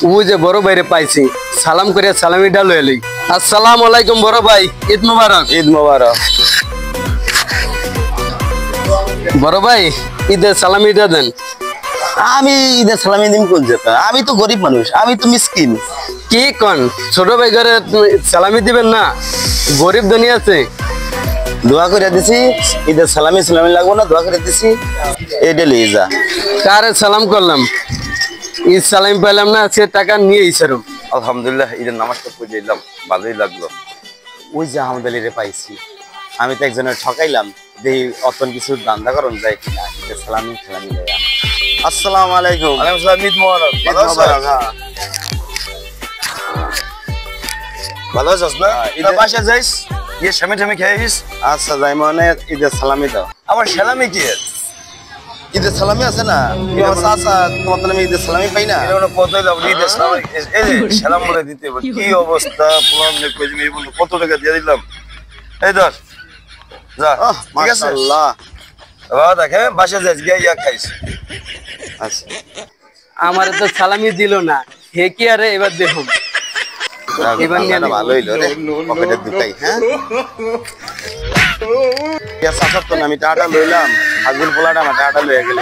ওই যে বড় ভাইরে পাইছি, সালাম করে সালামিটা লয়ে লই। আসসালামু আলাইকুম বড় ভাই, ঈদ মোবারক। ঈদ মোবারক। বড় ভাই ঈদের সালামিটা দেন। আমি ঈদের সালামি দিন কোন যেতা? আমি তো গরিব মানুষ, আমি তো মিসকিন। কি কন, ছোট ভাই ঘরে সালামি দিবেন না? গরিব দুনিয়া আছে। দোয়া করে দিছি, ঈদের সালামি সালামি লাগবো না, দোয়া করে দিছি, এইটা লিয়ে যা। কারে সালাম করলাম, ঈদ সালামি পাইলাম না, সে টাকা নিয়ে ইসারম। আলহামদুলিল্লাহ, ঈদের নামাজটা পড়ে এলাম, ভালোই লাগলো। ওই যে আহমদালিরে পাইছি, আমি তো একজনের ঠকাইলাম, দেখি অতন কিছু দান্দা করন যায় কিনা। ঈদের সালামি সালামি লয়া। আসসালামু আলাইকুম। ওয়ালাইকুম আসসালাম। ঈদ মোবারক। ভালো আছো? ভালো আছিস না? ঈদের বাসা যাইস, গিয়ে স্বামী ঠামি খেয়েছিস? আচ্ছা যাই, মানে ঈদের সালামি দাও। আমার সালামি কি এর? ঈদের সালামি আছে না? আচ্ছা তোমার তাহলে আমি ঈদের সালামি পাই না। এটা কোনো কতই লাভ নেই, ঈদের সালামি। এই যে সালাম বলে দিতে হবে, কি অবস্থা! কত টাকা দিয়ে দিলাম, এই ধর যা। ঠিক আছে, মাশাআল্লাহ। দেখে বাসা যাইস, গিয়ে ইয়া খাইস। আচ্ছা আমার তো সালামি দিল না, হে কি আরে এবার দেখুন। এবার নিয়ে নিবো। ভালো হইলো রে, পকেটে দুটাই। হ্যাঁ আমি টাটা লইলাম, হাজুর পোলাটা আমার টাটা লইয়া গেল।